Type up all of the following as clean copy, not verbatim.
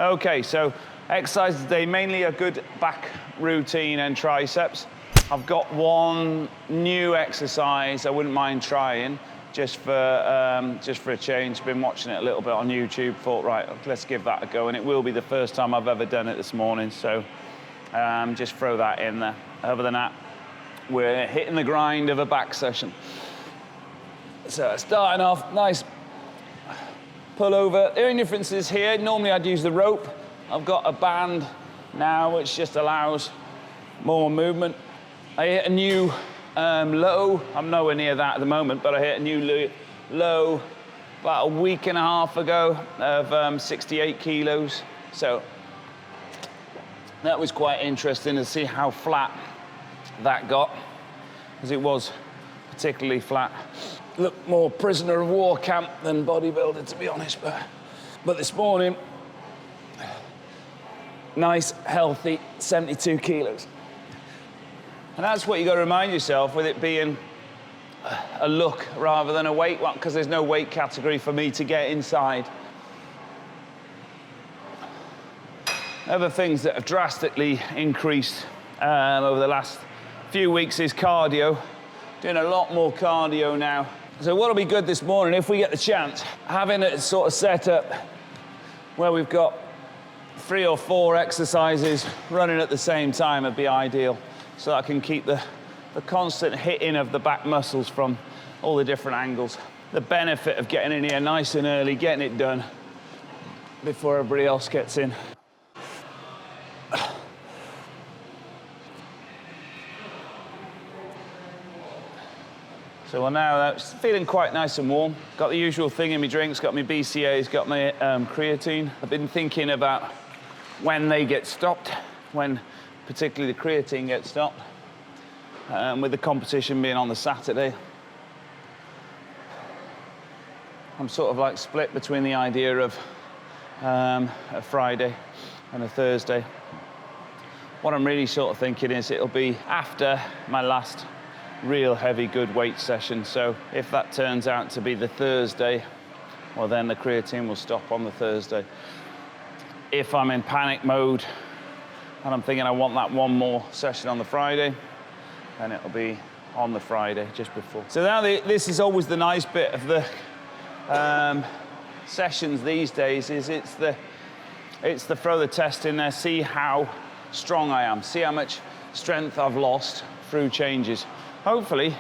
Okay, so exercises today, mainly a good back routine and triceps. I've got one new exercise I wouldn't mind trying, just for a change. Been watching it a little bit on YouTube, thought, right, let's give that a go. And it will be the first time I've ever done it this morning, so just throw that in there. Other than that, we're hitting the grind of a back session. So starting off, nice pull over. The only difference is here, normally I'd use the rope. I've got a band now, which just allows more movement. I hit a new low. I'm nowhere near that at the moment, but I hit a new low about a week and a half ago of 68 kilos. So that was quite interesting to see how flat that got, because it was particularly flat. Looked more prisoner of war camp than bodybuilder, to be honest, but this morning, nice, healthy 72 kilos. And that's what you got to remind yourself, with it being a look rather than a weight one, because there's no weight category for me to get inside. Other things that have drastically increased over the last few weeks is cardio. Doing a lot more cardio now. So what'll be good this morning, if we get the chance, having it sort of set up where we've got 3 or 4 exercises running at the same time would be ideal, so I can keep the constant hitting of the back muscles from all the different angles. The benefit of getting in here nice and early, getting it done before everybody else gets in. So well, now that's feeling quite nice and warm. Got the usual thing in my drinks, got my BCAAs, got my creatine. I've been thinking about when they get stopped, when particularly the creatine gets stopped, with the competition being on the Saturday. I'm sort of like split between the idea of a Friday and a Thursday. What I'm really sort of thinking is it'll be after my last real heavy good weight session. So if that turns out to be the Thursday, well then the creatine will stop on the Thursday. If I'm in panic mode and I'm thinking I want that one more session on the Friday, then it'll be on the Friday just before. So now this is always the nice bit of the sessions these days, is it's the throw the test in there, see how strong I am, see how much strength I've lost through changes. Hopefully,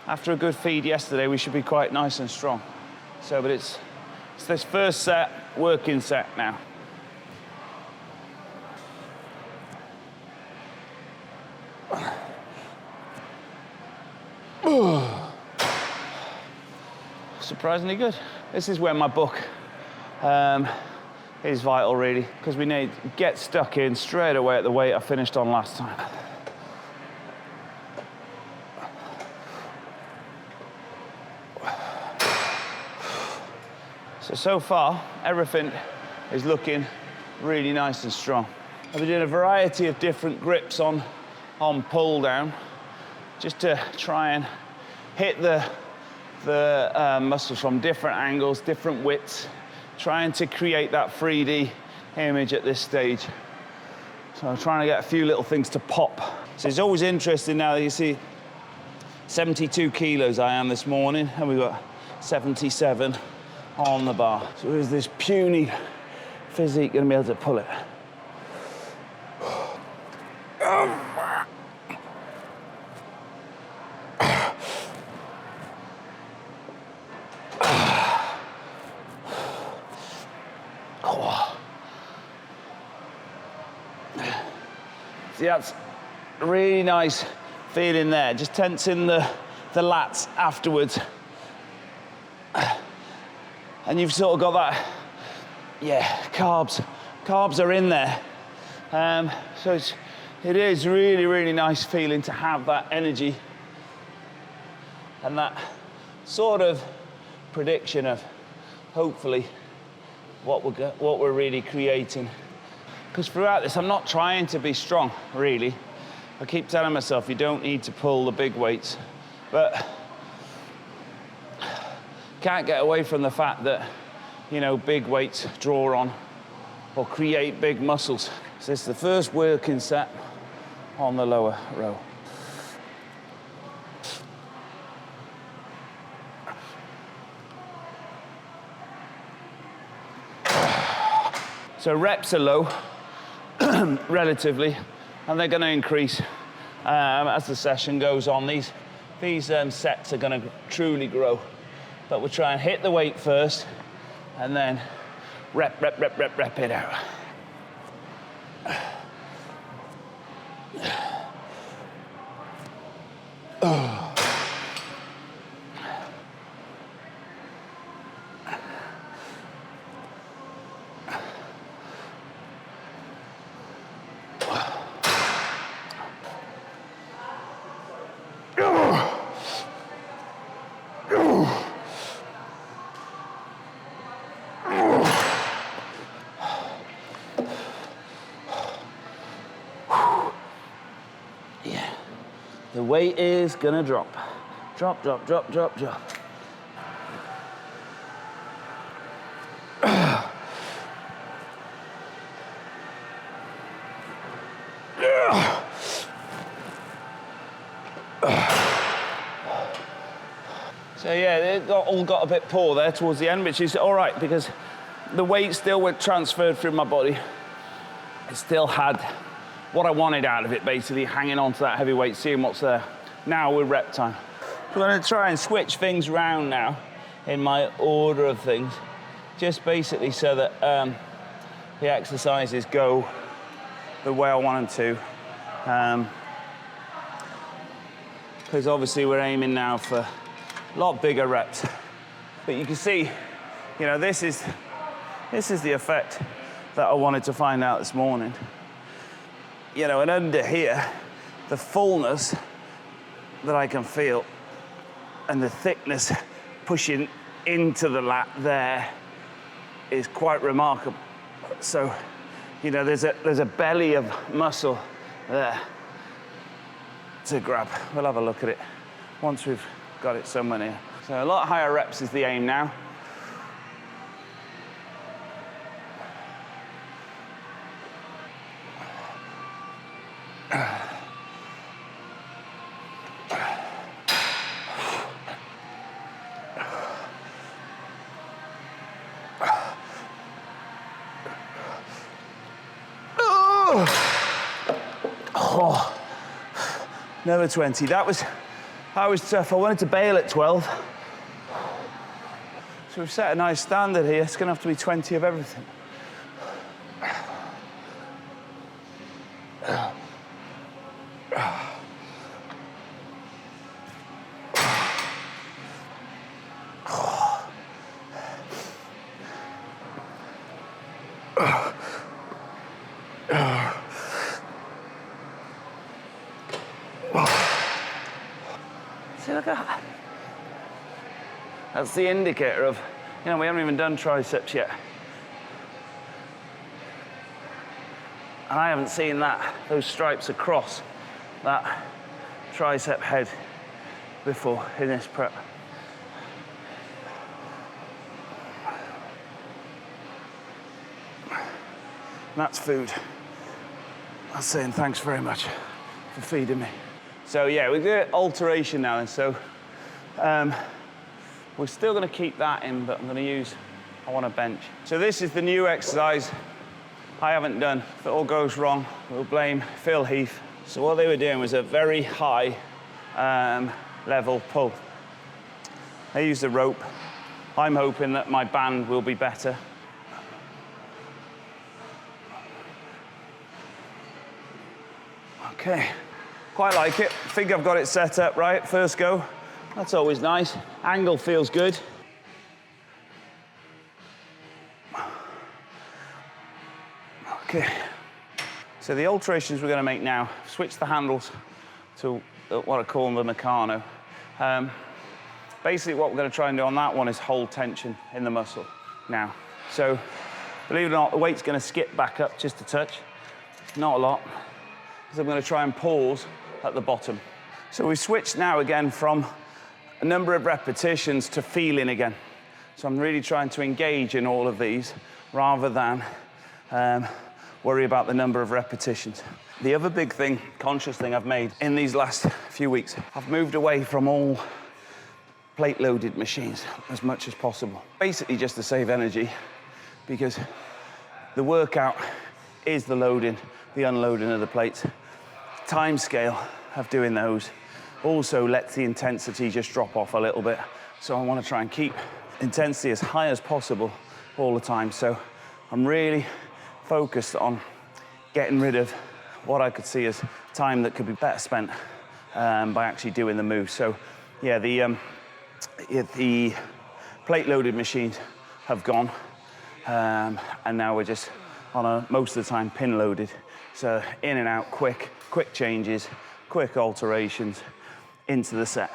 after a good feed yesterday, we should be quite nice and strong. So, but it's this first set, working set now. Surprisingly good. This is where my book is vital, really, because we need to get stuck in straight away at the weight I finished on last time. So far, everything is looking really nice and strong. I've been doing a variety of different grips on pull down, just to try and hit the muscles from different angles, different widths, trying to create that 3D image at this stage. So I'm trying to get a few little things to pop. So it's always interesting now that you see 72 kilos I am this morning, and we've got 77 on the bar. So is this puny physique gonna be able to pull it? See, that's a really nice feeling there. Just tensing the lats afterwards. And you've sort of got that, yeah, carbs are in there. So it is really, really nice feeling to have that energy and that sort of prediction of hopefully what we're really creating. Because throughout this, I'm not trying to be strong, really. I keep telling myself you don't need to pull the big weights, but can't get away from the fact that, you know, big weights draw on or create big muscles. So this is the first working set on the lower row. So reps are low, relatively, and they're going to increase as the session goes on. These sets are going to truly grow, but we'll try and hit the weight first, and then rep it out. The weight is gonna drop. Drop, drop, drop, drop, drop. So yeah, it all got a bit poor there towards the end, which is all right because the weight still went transferred through my body. It still had what I wanted out of it, basically, hanging on to that heavy weight, seeing what's there. Now we're rep time. So I'm gonna try and switch things around now in my order of things, just basically so that the exercises go the way I want them to. Because obviously we're aiming now for a lot bigger reps. But you can see, you know, this is the effect that I wanted to find out this morning. You know, and under here, the fullness that I can feel and the thickness pushing into the lat there is quite remarkable. So, you know, there's a belly of muscle there to grab. We'll have a look at it once we've got it somewhere near. So a lot higher reps is the aim now. Oh, another 20. That was tough. I wanted to bail at 12. So we've set a nice standard here. It's going to have to be 20 of everything. See, look at that. That's the indicator of, you know, we haven't even done triceps yet. And I haven't seen those stripes across that tricep head before in this prep. That's food. That's saying thanks very much for feeding me. So yeah, we do alteration now, and so we're still going to keep that in, but I want to bench. So this is the new exercise I haven't done. If it all goes wrong, we'll blame Phil Heath. So what they were doing was a very high level pull. They used a rope. I'm hoping that my band will be better. Okay, quite like it. I think I've got it set up right, first go. That's always nice. Angle feels good. Okay, so the alterations we're going to make now, switch the handles to what I call the Meccano. Basically what we're going to try and do on that one is hold tension in the muscle now. So, believe it or not, the weight's going to skip back up just a touch, not a lot. So I'm going to try and pause at the bottom. So we switched now again from a number of repetitions to feeling again. So I'm really trying to engage in all of these rather than worry about the number of repetitions. The other big thing, conscious thing I've made in these last few weeks, I've moved away from all plate-loaded machines as much as possible. Basically just to save energy, because the workout is the loading, the unloading of the plates. Time scale of doing those also lets the intensity just drop off a little bit. So I want to try and keep intensity as high as possible all the time. So I'm really focused on getting rid of what I could see as time that could be better spent by actually doing the move. So yeah, the plate-loaded machines have gone, and now we're just on a, most of the time, pin-loaded. So in and out, quick changes, quick alterations into the set.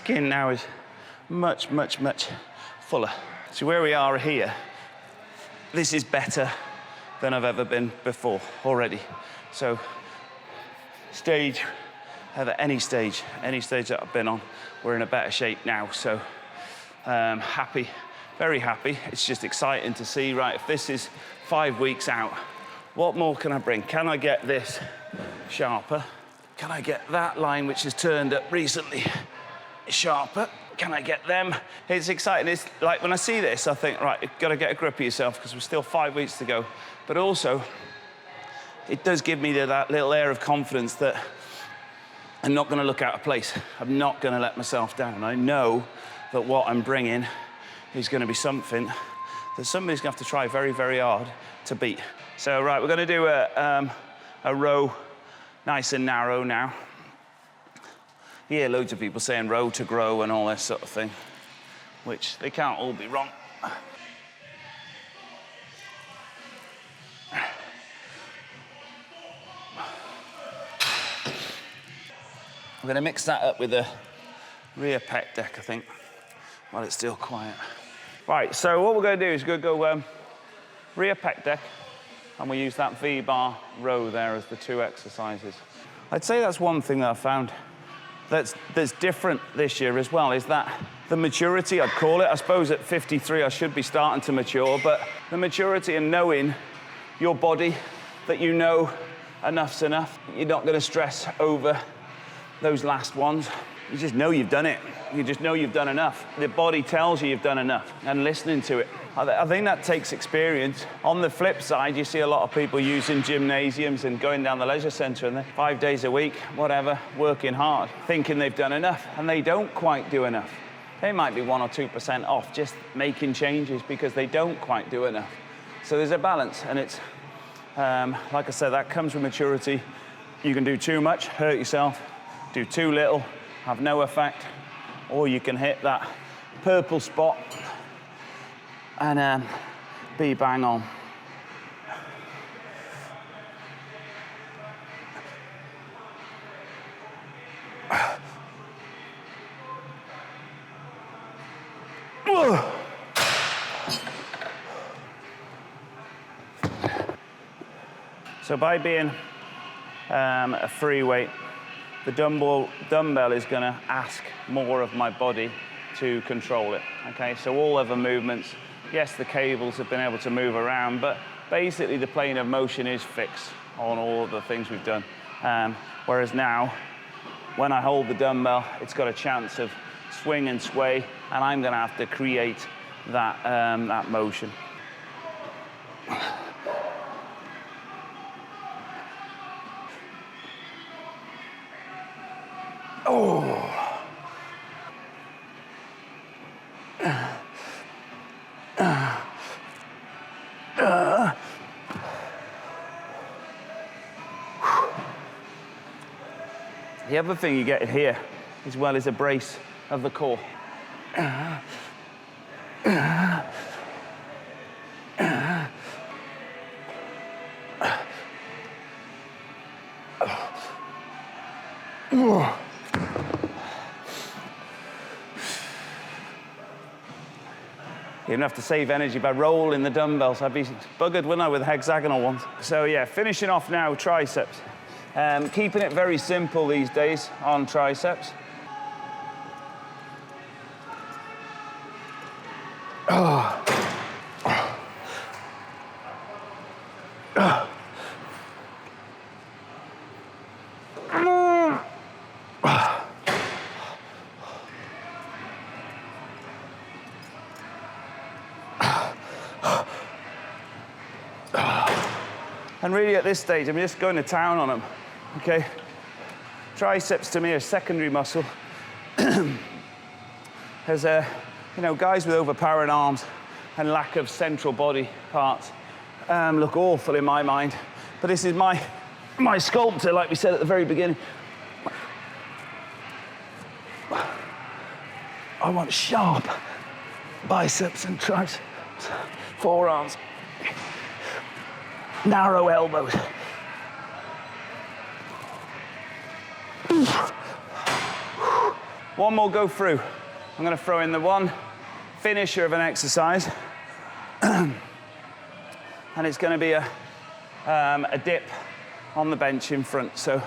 Skin now is much fuller. So where we are here, this is better than I've ever been before already. So any stage that I've been on, we're in a better shape now. So happy, very happy. It's just exciting to see, right, if this is 5 weeks out, what more can I bring? Can I get this sharper? Can I get that line, which has turned up recently, sharper? Can I get them? It's exciting. It's like when I see this, I think, right, you've got to get a grip of yourself because we're still 5 weeks to go. But also, it does give me that little air of confidence that I'm not going to look out of place. I'm not going to let myself down. I know that what I'm bringing is going to be something that somebody's going to have to try very, very hard to beat. So, right, we're going to do a row nice and narrow now. You hear loads of people saying row to grow and all this sort of thing, which they can't all be wrong. I'm going to mix that up with a rear pec deck, I think, while it's still quiet. Right, so what we're going to do is we're going to go rear pec deck, and we use that V-bar row there as the two exercises. I'd say that's one thing that I found that's different this year as well, is that the maturity, I'd call it. I suppose at 53 I should be starting to mature, but the maturity in knowing your body, that you know enough's enough. You're not going to stress over those last ones. You just know you've done it. You just know you've done enough. The body tells you you've done enough, and listening to it. I think that takes experience. On the flip side, you see a lot of people using gymnasiums and going down the leisure centre and they're 5 days a week, whatever, working hard, thinking they've done enough, and they don't quite do enough. They might be 1 or 2% off just making changes because they don't quite do enough. So there's a balance, and it's, like I said, that comes with maturity. You can do too much, hurt yourself, do too little, have no effect, or you can hit that purple spot and be bang on. So by being a free weight, the dumbbell is going to ask more of my body to control it. Okay, so all other movements, yes, the cables have been able to move around, but basically the plane of motion is fixed on all of the things we've done. Whereas now, when I hold the dumbbell, it's got a chance of swing and sway, and I'm going to have to create that, that motion. Oh. The other thing you get here as well is a brace of the core. You don't have to save energy by rolling the dumbbells. I'd be buggered, wouldn't I, with hexagonal ones? So yeah, finishing off now, triceps. Keeping it very simple these days on triceps. And really at this stage, I'm just going to town on them, okay? Triceps to me are secondary muscle. As you know, guys with overpowering arms and lack of central body parts look awful in my mind. But this is my sculptor, like we said at the very beginning. I want sharp biceps and triceps, forearms. Narrow elbows. One more go through. I'm going to throw in the one finisher of an exercise. And it's going to be a dip on the bench in front. So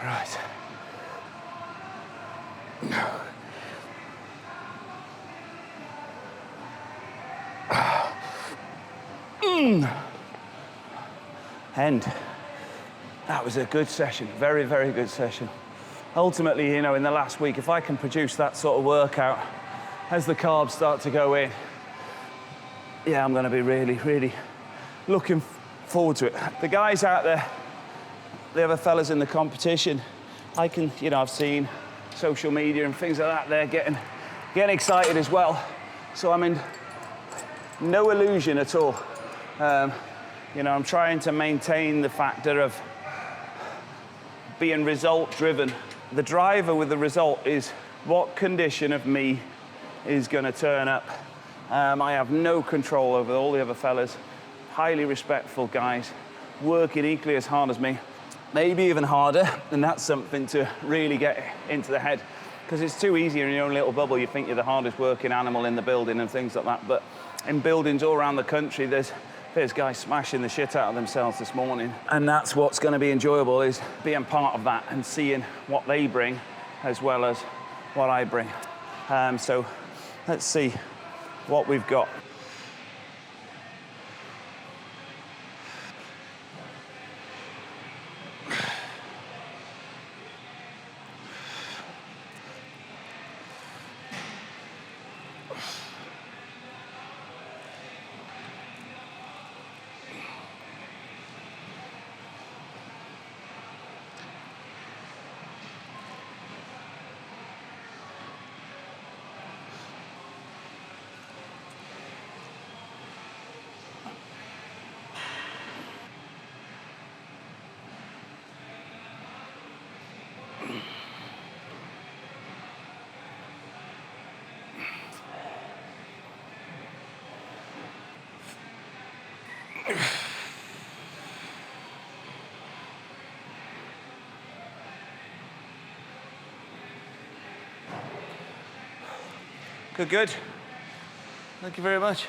right. And that was a good session, very, very good session. Ultimately, you know, in the last week, if I can produce that sort of workout as the carbs start to go in, yeah, I'm going to be really, really looking forward to it. The guys out there, the other fellas in the competition, I can, you know, I've seen social media and things like that, they're getting excited as well. So I'm in no illusion at all. You know, I'm trying to maintain the factor of being result-driven. The driver with the result is what condition of me is going to turn up. I have no control over all the other fellas. Highly respectful guys, working equally as hard as me, maybe even harder, and that's something to really get into the head, because it's too easy in your own little bubble. You think you're the hardest working animal in the building and things like that, but in buildings all around the country, there's guys smashing the shit out of themselves this morning. And that's what's going to be enjoyable, is being part of that and seeing what they bring as well as what I bring. So let's see what we've got. Good, good. Thank you very much.